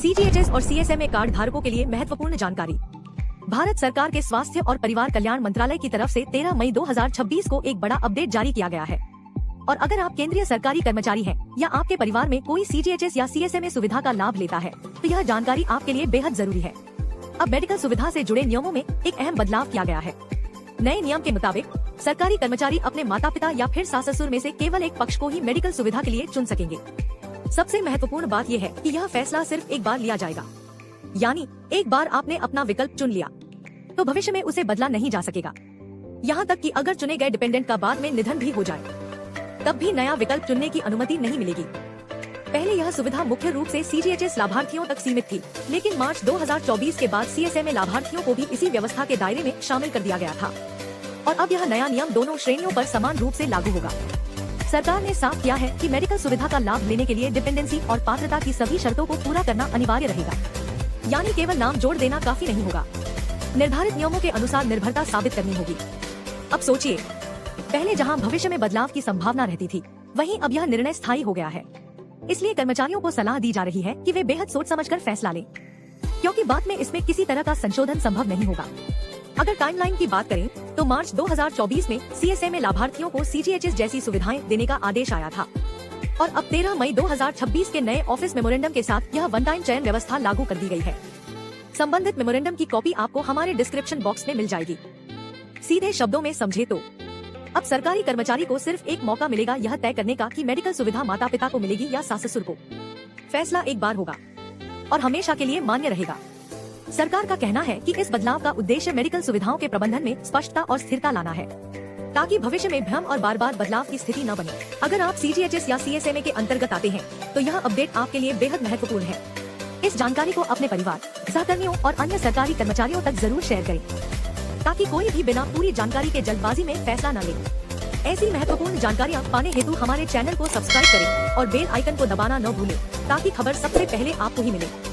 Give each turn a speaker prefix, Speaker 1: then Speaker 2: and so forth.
Speaker 1: CGHS और CSMA card धारकों के लिए महत्वपूर्ण जानकारी। भारत सरकार के स्वास्थ्य और परिवार कल्याण मंत्रालय की तरफ से 13 मई 2026 को एक बड़ा अपडेट जारी किया गया है। और अगर आप केंद्रीय सरकारी कर्मचारी हैं या आपके परिवार में कोई CGHS या CSMA सुविधा का लाभ लेता है तो यह जानकारी आपके लिए बेहद जरूरी है। अब मेडिकल सुविधा से जुड़े नियमों में एक अहम बदलाव किया गया है। नए नियम के मुताबिक सरकारी कर्मचारी अपने माता पिता या फिर सास ससुर में से केवल एक पक्ष को ही मेडिकल सुविधा के लिए चुन सकेंगे। सबसे महत्वपूर्ण बात यह है कि यह फैसला सिर्फ एक बार लिया जाएगा, यानी एक बार आपने अपना विकल्प चुन लिया तो भविष्य में उसे बदला नहीं जा सकेगा। यहाँ तक कि अगर चुने गए डिपेंडेंट का बाद में निधन भी हो जाए तब भी नया विकल्प चुनने की अनुमति नहीं मिलेगी। पहले यह सुविधा मुख्य रूप से CGHS लाभार्थियों तक सीमित थी, लेकिन मार्च 2024 के बाद CSMA लाभार्थियों को भी इसी व्यवस्था के दायरे में शामिल कर दिया गया था। और अब यह नया नियम दोनों श्रेणियों पर समान रूप से लागू होगा। सरकार ने साफ किया है कि मेडिकल सुविधा का लाभ लेने के लिए डिपेंडेंसी और पात्रता की सभी शर्तों को पूरा करना अनिवार्य रहेगा, यानी केवल नाम जोड़ देना काफी नहीं होगा। निर्धारित नियमों के अनुसार निर्भरता साबित करनी होगी। अब सोचिए, पहले जहां भविष्य में बदलाव की संभावना रहती थी, वहीं अब यह निर्णय स्थायी हो गया है। इसलिए कर्मचारियों को सलाह दी जा रही है कि वे बेहद सोच समझकर फैसला लें, क्योंकि बाद में इसमें किसी तरह का संशोधन संभव नहीं होगा। अगर टाइमलाइन की बात करें तो मार्च 2024 में CSMA लाभार्थियों को CGHS जैसी सुविधाएं देने का आदेश आया था और अब 13 मई 2026 के नए ऑफिस मेमोरेंडम के साथ यह वन टाइम चयन व्यवस्था लागू कर दी गई है। संबंधित मेमोरेंडम की कॉपी आपको हमारे डिस्क्रिप्शन बॉक्स में मिल जाएगी। सीधे शब्दों में समझे तो अब सरकारी कर्मचारी को सिर्फ एक मौका मिलेगा यह तय करने का कि मेडिकल सुविधा माता पिता को मिलेगी या सास ससुर को। फैसला एक बार होगा और हमेशा के लिए मान्य रहेगा। सरकार का कहना है कि इस बदलाव का उद्देश्य मेडिकल सुविधाओं के प्रबंधन में स्पष्टता और स्थिरता लाना है, ताकि भविष्य में भ्रम और बार बार बदलाव की स्थिति न बने। अगर आप CGHS या CSMA के अंतर्गत आते हैं तो यह अपडेट आपके लिए बेहद महत्वपूर्ण है। इस जानकारी को अपने परिवार, सहकर्मियों और अन्य सरकारी कर्मचारियों तक जरूर शेयर करें, ताकि कोई भी बिना पूरी जानकारी के जल्दबाजी में फैसला न ले। ऐसी महत्वपूर्ण जानकारियाँ पाने हेतु हमारे चैनल को सब्सक्राइब करें और बेल आइकन को दबाना न भूलें, ताकि खबर सबसे पहले आपको ही मिले।